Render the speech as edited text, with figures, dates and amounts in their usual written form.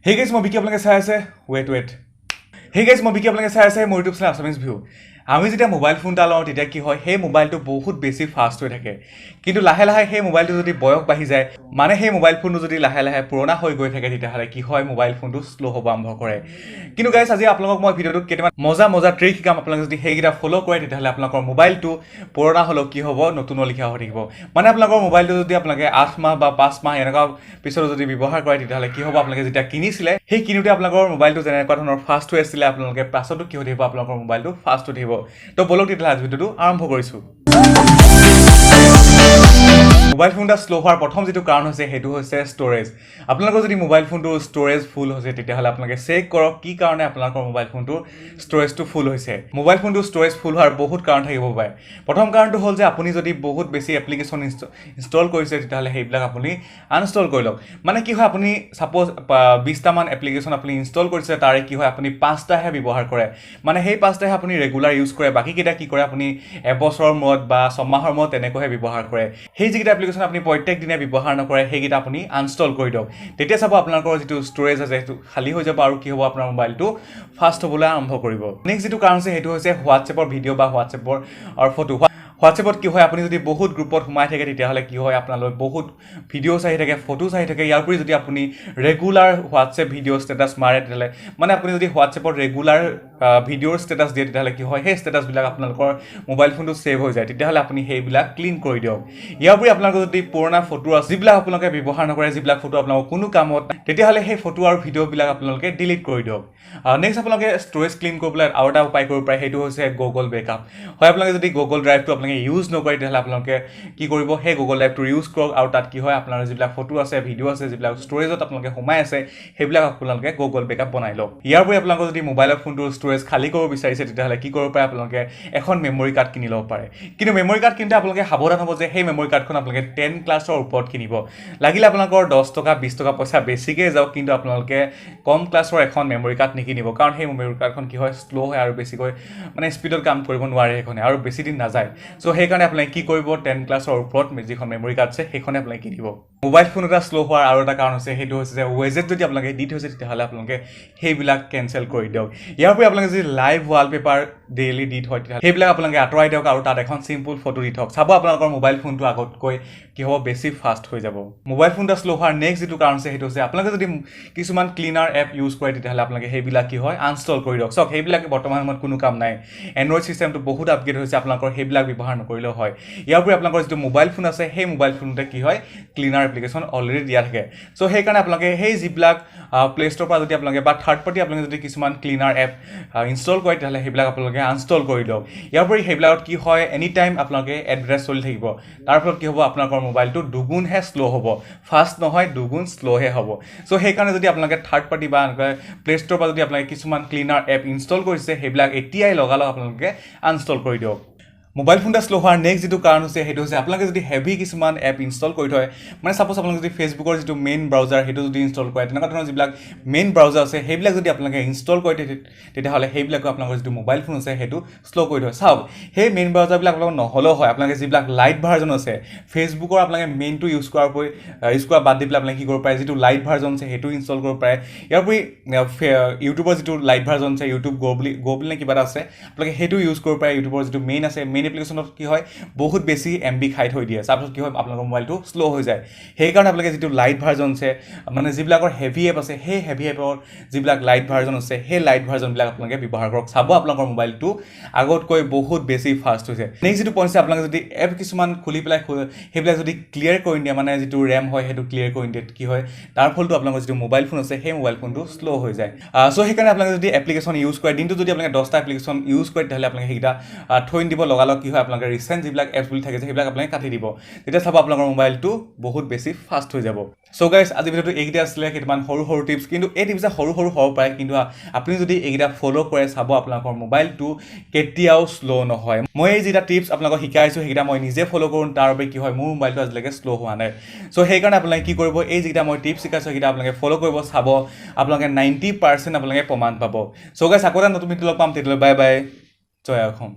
Hey guys, মই বিকি আপোনালোকে চাই আছে wait. Hey guys, মই বিকি আপোনালোকে চাই আছে মোৰ YouTube চেনেল Assamese ভিউ। আমি যেতিয়া মোবাইল ফোন এটা লওঁ তেতিয়া কি হয় সেই মোবাইলটো বহুত বেছি ফাষ্ট হৈ থাকে কিন্তু লাহে লাহে সেই মোবাইলটো যদি বয়স বাঢ়ি যায় মানে সেই মোবাইল ফোনটো যদি লাহে লাহে পুৰণা হৈ গৈ থাকে তেতিয়াহ'লে কি হয় মোবাইল ফোনটো স্লো হ'ব আৰম্ভ কৰে কিন্তু গাইস আজি আপোনালোকক মই ভিডিঅ'টোত কেইটামান মজা ট্ৰিক শিকাম আপোনালোকে যদি সেইকেইটা ফলো কৰে তেতিয়াহ'লে আপোনালোকৰ মোবাইলটো পুৰণা হ'লেও কি হ'ব নতুন লিখা হৈ থাকিব মানে আপোনালোকৰ মোবাইলটো যদি আপোনালোকে 8 মাহ বা 5 মাহ এনেকুৱা পিছত যদি ব্যৱহাৰ কৰে তেতিয়াহ'লে কি হ'ব আপোনালোকে যেতিয়া কিনিছিলে সেই কিনোতে আপোনালোকৰ মোবাইলটো যেনেকুৱা ধৰণৰ ফাষ্ট হৈ আছিল আপোনালোকে পাছতো কি হৈ থাকিব আপোনালোকৰ মোবাইলটো ফাষ্ট হৈ থাকিব তো বলক তেতিয়াহ'লে আজি ভিডিঅ'টো আৰম্ভ কৰিছোঁ মোবাইল ফোনটা স্লো হোৱাৰ প্ৰথম যেটো কাৰণ হৈছে হেতু হৈছে ষ্টৰেজ আপোনালোকৰ যদি মোবাইল ফোনটো ষ্টৰেজ ফুল হৈছে তেতিয়াহ'লে আপোনালোকে চেক কৰক কি কাৰণে আপোনালোকৰ মোবাইল ফোনটো ষ্টৰেজটো ফুল হৈছে মোবাইল ফোনটো ষ্টৰেজ ফুল হোৱাৰ বহুত কাৰণ থাকিব পাৰে প্ৰথম কাৰণটো হ'ল যে আপুনি যদি বহুত বেছি এপ্লিকেশ্যন ইনষ্টল কৰিছে তেতিয়াহ'লে সেইবিলাক আপুনি আনইনষ্টল কৰি লওক মানে কি হয় আপুনি সাপোজ 20টা মান এপ্লিকেশ্যন আপুনি ইনষ্টল কৰিছে তাৰে কি হয় আপুনি 5টাহে ব্যৱহাৰ কৰে মানে সেই 5টাহে আপুনি ৰেগুলাৰ ইউজ কৰে বাকি কেইটা কি কৰে আপুনি এবছৰৰ মূৰত বা ছমাহৰ মূৰত এনেকৈ ব্যৱহাৰ কৰে সেই যিটা এপ্লিকেশ্যন আপুনি প্ৰত্যেক দিনে ব্যৱহাৰ নকৰে সেইকেইটা আপুনি আনইনষ্টল কৰি দিয়ক তেতিয়া চাব আপোনালোকৰ যিটো ষ্টৰেজ আছে সেইটো খালি হৈ যাব আৰু কি হ'ব আপোনাৰ মোবাইলটো ফাষ্ট হ'বলৈ আৰম্ভ কৰিব নেক্সট যেটো কাৰণ আছে সেইটো হৈছে হোৱাটছএপৰ ভিডিঅ' বা হোৱাটছএপৰ ফটো হোৱাটছএপত কি হয় আপুনি যদি বহুত গ্ৰুপত সোমাই থাকে তেতিয়াহ'লে কি হয় আপোনালোকে বহুত ভিডিঅ' চাই থাকে ফটো চাই থাকে ইয়াৰ উপৰি যদি আপুনি ৰেগুলাৰ হোৱাটছএপ ভিডিঅ' ষ্টেটাছ মাৰে তেতিয়াহ'লে মানে আপুনি যদি হোৱাটছএপত ৰেগুলাৰ ভিডিঅ'ৰ ষ্টেটাছ দিয়ে তেতিয়াহ'লে কি হয় সেই ষ্টেটাছবিলাক আপোনালোকৰ মোবাইল ফোনটো ছেভ হৈ যায় তেতিয়াহ'লে আপুনি সেইবিলাক ক্লিন কৰি দিয়ক ইয়াৰ উপৰি আপোনালোকৰ যদি পুৰণা ফটো আছে যিবিলাক আপোনালোকে ব্যৱহাৰ নকৰে যিবিলাক ফটো আপোনালোকৰ কোনো কামত তেতিয়াহ'লে সেই ফটো আৰু ভিডিঅ'বিলাক আপোনালোকে ডিলিট কৰি দিয়ক নেক্সট আপোনালোকে ষ্টৰেজ ক্লিন কৰিবলৈ আৰু এটা উপায় কৰিব পাৰে সেইটো হৈছে গুগল বেকআপ হয় আপোনালোকে যদি গুগল ড্ৰাইভটো আপোনালোকে ইউজ নকৰে তেতিয়াহ'লে আপোনালোকে কি কৰিব সেই গুগল ড্ৰাইভটো ইউজ কৰক আৰু তাত কি হয় আপোনাৰ যিবিলাক ফটো আছে ভিডিঅ' আছে যিবিলাক ষ্টৰেজত আপোনালোকে সোমাই আছে সেইবিলাক আপোনালোকে গুগল বেকআপ বনাই লওক ইয়াৰ উপৰি আপোনালোকে যদি মোবাইলৰ ফোনটোৰ ষ্টৰেজ খালী কৰিব বিচাৰিছে তেতিয়াহ'লে কি কৰিব পাৰে আপোনালোকে এখন মেমৰি কাৰ্ড কিনি ল'ব পাৰে কিন্তু মেমৰি কাৰ্ড কিনোতে আপোনালোকে সাৱধান হ'ব যে সেই মেমৰি কাৰ্ডখন আপোনালোকে 10 ক্লাছৰ ওপৰত কিনিব লাগিলে আপোনালোকৰ 10 টকা 20 টকা পইচা বেছিকৈ যাওক কিন্তু আপোনালোকে কম ক্লাছৰ এখন মেমৰি কাৰ্ড নিকিনিব কাৰণ সেই মেমৰি কাৰ্ডখন কি হয় শ্ল' হয় আৰু বেছিকৈ মানে স্পীডত কাম কৰিব নোৱাৰে সেইখনে আৰু বেছি দিন নাযায় সো সেইকাৰণে আপুনি কি কৰিব 10 ক্লাছৰ ওপৰত যিখন মেমৰি কাৰ্ড আছে সেইখনে আপুনি কিনিব মোবাইল ফোন এটা শ্ল' হোৱাৰ আৰু এটা কাৰণ আছে সেইটো হৈছে যে ৱেজেট যদি আপোনালোকে দি থৈছে তেতিয়াহ'লে আপোনালোকে সেইবিলাক কেনচেল কৰি দিয়ক ইয়াৰ উপৰি আপোনালোকে যদি লাইভ ৱালপেপাৰ ডেইলি দি থয় তেতিয়াহ'লে সেইবিলাক আপোনালোকে আঁতৰাই দিয়ক আৰু তাত এখন চিম্পল ফটো দি থওক চাব আপোনালোকৰ মোবাইল ফোনটো আগতকৈ কি হ'ব বেছি ফাষ্ট হৈ যাব মোবাইল ফোন এটা শ্ল' হোৱাৰ নেক্সট যিটো কাৰণ আছে সেইটো হৈছে আপোনালোকে যদি কিছুমান ক্লিনাৰ এপ ইউজ কৰে তেতিয়াহ'লে আপোনালোকে সেইবিলাক কি হয় আনইনষ্টল কৰি দিয়ক চাওক সেইবিলাক বৰ্তমান সময়ত কোনো কাম নাই এণ্ড্ৰইড চিষ্টেমটো বহুত আপগ্ৰেড হৈছে আপোনালোকৰ সেইবিলাক ব্যৱহাৰ নকৰিলেও হয় ইয়াৰ উপৰি আপোনালোকৰ যিটো মোবাইল ফোন আছে সেই মোবাইল ফোনতে কি হয় ক্লিনাৰ এপ্লিকেশ্যন অলৰেডি দিয়া থাকে সো সেইকাৰণে আপোনালোকে সেই যিবিলাক প্লে ষ্ট'ৰৰ পৰা যদি আপোনালোকে বা থাৰ্ড পাৰ্টি আপোনালোকে যদি কিছুমান ক্লিনাৰ এপ ইনষ্টল কৰে তেতিয়াহ'লে সেইবিলাক আপোনালোকে আনইনষ্টল কৰি দিয়ক ইয়াৰ উপৰি সেইবিলাকত কি হয় এনি টাইম আপোনালোকে এডভাৰটাইজ চলি থাকিব তাৰ ফলত কি হ'ব আপোনালোকৰ মোবাইলটো দুগুণহে শ্ল' হ'ব ফাষ্ট নহয় দুগুণ শ্ল'হে হ'ব সো সেইকাৰণে যদি আপোনালোকে থাৰ্ড পাৰ্টি বা প্লে ষ্ট'ৰৰ পৰা যদি আপোনালোকে কিছুমান ক্লিনাৰ এপ ইনষ্টল কৰিছে সেইবিলাক এতিয়াই লগালগ আপোনালোকে আনইনষ্টল কৰি দিয়ক মোবাইল ফোনটা শ্ল' হোৱাৰ নেক্সট যিটো কাৰণ হৈছে সেইটো হৈছে আপোনালোকে যদি হেভি কিছুমান এপ ইনষ্টল কৰি থয় মানে সাপোজ আপোনালোকে যদি ফেচবুকৰ যিটো মেইন ব্ৰাউজাৰ সেইটো যদি ইনষ্টল কৰে তেনেকুৱা ধৰণৰ যিবিলাক মেইন ব্ৰাউজাৰ আছে সেইবিলাক যদি আপোনালোকে ইনষ্টল কৰে তেতিয়াহ'লে সেইবিলাকো আপোনালোকৰ যিটো মোবাইল ফোন আছে সেইটো শ্ল' কৰি থয় চাওক সেই মেইন ব্ৰাউজাৰবিলাক আপোনালোকৰ নহ'লেও হয় আপোনালোকে যিবিলাক লাইট ভাৰ্জন আছে ফেচবুকৰ আপোনালোকে মেইনটো ইউজ কৰা বাদ দি পেলাই আপোনালোকে কি কৰিব পাৰে যিটো লাইট ভাৰ্জন আছে সেইটো ইনষ্টল কৰিব পাৰে ইয়াৰ উপৰি ইউটিউবৰ যিটো লাইট ভাৰ্জন আছে ইউটিউব গো বুলি কিবা এটা আছে আপোনালোকে সেইটো ইউজ কৰিব পাৰে ইউটিউবৰ যিটো মেইন আছে এপ্লিকেশ্যনত কি হয় বহুত বেছি এমবি খাই থৈ দিয়ে তাৰপিছত কি হয় আপোনালোকৰ মোবাইলটো শ্ল' হৈ যায় সেইকাৰণে আপোনালোকে যিটো লাইট ভাৰ্জন আছে মানে যিবিলাকৰ হেভি এপ আছে সেই হেভি এপৰ যিবিলাক লাইট ভাৰ্জন আছে সেই লাইট ভাৰ্জনবিলাক আপোনালোকে ব্যৱহাৰ কৰক চাব আপোনালোকৰ মোবাইলটো আগতকৈ বহুত বেছি ফাষ্ট হৈছে নেক্সট যিটো পইণ্ট আছে আপোনালোকে যদি এপ কিছুমান খুলি পেলাই সেইবিলাক যদি ক্লিয়াৰ কৰি দিয়ে মানে যিটো ৰেম হয় সেইটো ক্লিয়াৰ কৰি দিয়ে কি হয় তাৰ ফলটো আপোনালোকৰ যিটো মোবাইল ফোন আছে সেই মোবাইল ফোনটো শ্ল' হৈ যায় সো সেইকাৰণে আপোনালোকে যদি এপ্লিকেশ্যন ইউজ কৰে দিনটো যদি আপোনালোকে 10টা এপ্লিকেশ্যন ইউজ কৰে তেতিয়াহ'লে আপোনালোকে সেইকেইটা থৈ দিব লগালগ কি হয় আপোনালোকে ৰিচেণ্ট যিবিলাক এপছ বুলি থাকে সেইবিলাক আপোনালোকে কাটি দিব তেতিয়া চাব আপোনালোকৰ মোবাইলটো বহুত বেছি ফাষ্ট হৈ যাব সো গাইজ আজি ভিডিঅ'টো এইকেইটা আছিলে কেইটামান সৰু টিপছ কিন্তু এই টিপছ সৰু হ'ব পাৰে কিন্তু আপুনি যদি এইকেইটা ফ'ল' কৰে চাব আপোনালোকৰ মোবাইলটো কেতিয়াও শ্ল' নহয় মই এই যিটা টিপছ আপোনালোকক শিকাইছোঁ সেইকেইটা মই নিজে ফ'ল' কৰোঁ তাৰ বাবে কি হয় মোৰ মোবাইলটো আজিলৈকে শ্ল' হোৱা নাই সো সেইকাৰণে আপোনালোকে কি কৰিব এই যিকেইটা মই টিপছ শিকাইছোঁ সেইকেইটা আপোনালোকে ফ'ল' কৰিব চাব আপোনালোকে 90% আপোনালোকে প্ৰমাণ পাব সো গাইজ আকৌ এটা নতুন ভিডিঅ' লগ পাম তেতিয়ালৈ বাই বাই জয় অসম